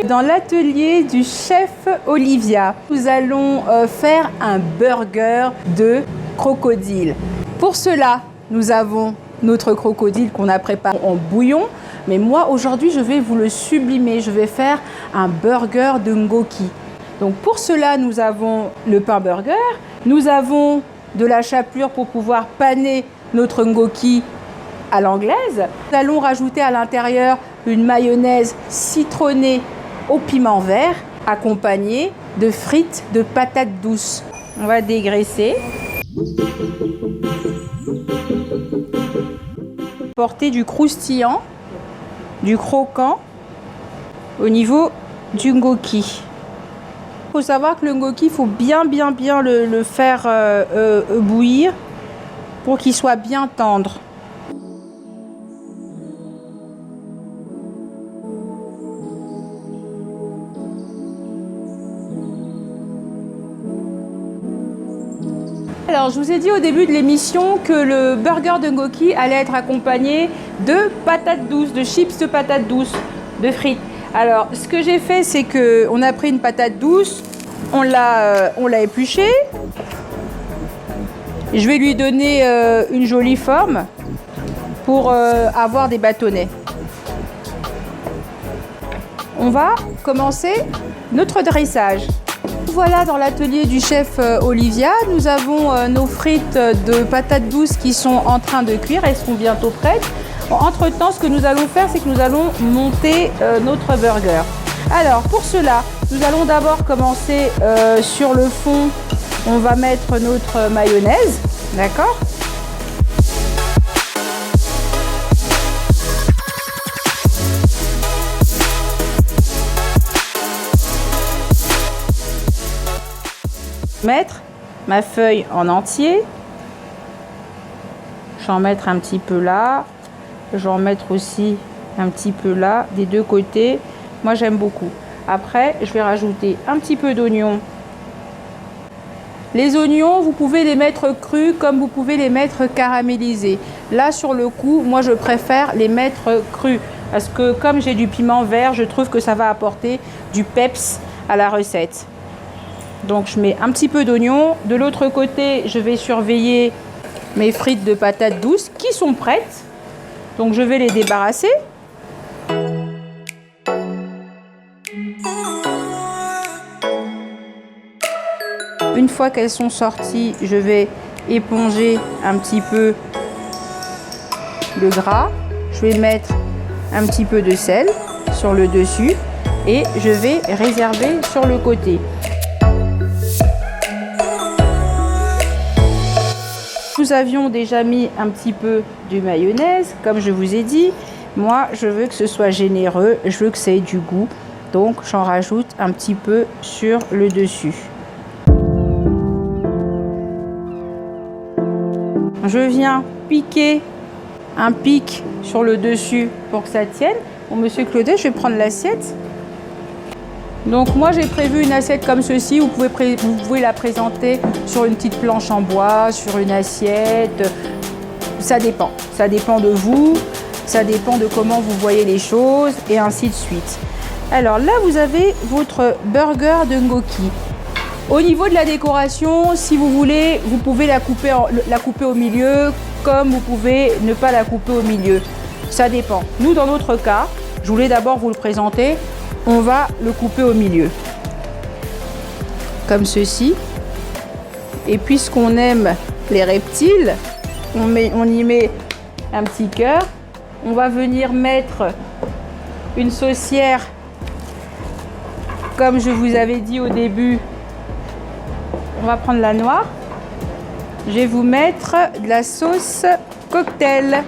Dans l'atelier du chef Olivia, nous allons faire un burger de crocodile. Pour cela, nous avons notre crocodile qu'on a préparé en bouillon. Mais moi, aujourd'hui, je vais vous le sublimer. Je vais faire un burger de ngoki. Donc pour cela, nous avons le pain burger. Nous avons de la chapelure pour pouvoir paner notre ngoki à l'anglaise. Nous allons rajouter à l'intérieur une mayonnaise citronnée au piment vert, accompagnée de frites de patates douces. On va dégraisser. Porter du croustillant, du croquant au niveau du ngoki. Il faut savoir que le ngoki, il faut bien le faire bouillir pour qu'il soit bien tendre. Alors, je vous ai dit au début de l'émission que le burger de ngoki allait être accompagné de patates douces, de chips de patates douces, de frites. Alors, ce que j'ai fait, c'est qu'on a pris une patate douce, on l'a épluchée. Je vais lui donner une jolie forme pour avoir des bâtonnets. On va commencer notre dressage. Voilà, dans l'atelier du chef Olivia, nous avons nos frites de patates douces qui sont en train de cuire. Elles seront bientôt prêtes. Entre-temps, ce que nous allons faire, c'est que nous allons monter notre burger. Alors, pour cela, nous allons d'abord commencer sur le fond. On va mettre notre mayonnaise, d'accord ? Mettre ma feuille en entier. J'en mettre un petit peu là. J'en mettre aussi un petit peu là, des deux côtés. Moi, j'aime beaucoup. Après, je vais rajouter un petit peu d'oignon. Les oignons, vous pouvez les mettre crus comme vous pouvez les mettre caramélisés. Là, sur le coup, moi, je préfère les mettre crus. Parce que comme j'ai du piment vert, je trouve que ça va apporter du peps à la recette. Donc je mets un petit peu d'oignon. De l'autre côté, je vais surveiller mes frites de patates douces qui sont prêtes. Donc je vais les débarrasser. Une fois qu'elles sont sorties, je vais éponger un petit peu le gras. Je vais mettre un petit peu de sel sur le dessus et je vais réserver sur le côté. Nous avions déjà mis un petit peu de mayonnaise, comme je vous ai dit. Moi, je veux que ce soit généreux, je veux que ça ait du goût. Donc, j'en rajoute un petit peu sur le dessus. Je viens piquer un pic sur le dessus pour que ça tienne. Bon, monsieur Claudet, je vais prendre l'assiette. Donc moi j'ai prévu une assiette comme ceci, vous pouvez la présenter sur une petite planche en bois, sur une assiette, ça dépend de vous, ça dépend de comment vous voyez les choses et ainsi de suite. Alors là vous avez votre burger de ngoki. Au niveau de la décoration, si vous voulez, vous pouvez la couper au milieu comme vous pouvez ne pas la couper au milieu, ça dépend. Nous dans notre cas, je voulais d'abord vous le présenter. On va le couper au milieu, comme ceci. Et puisqu'on aime les reptiles, on y met un petit cœur. On va venir mettre une saucière, comme je vous avais dit au début. On va prendre la noire. Je vais vous mettre de la sauce cocktail.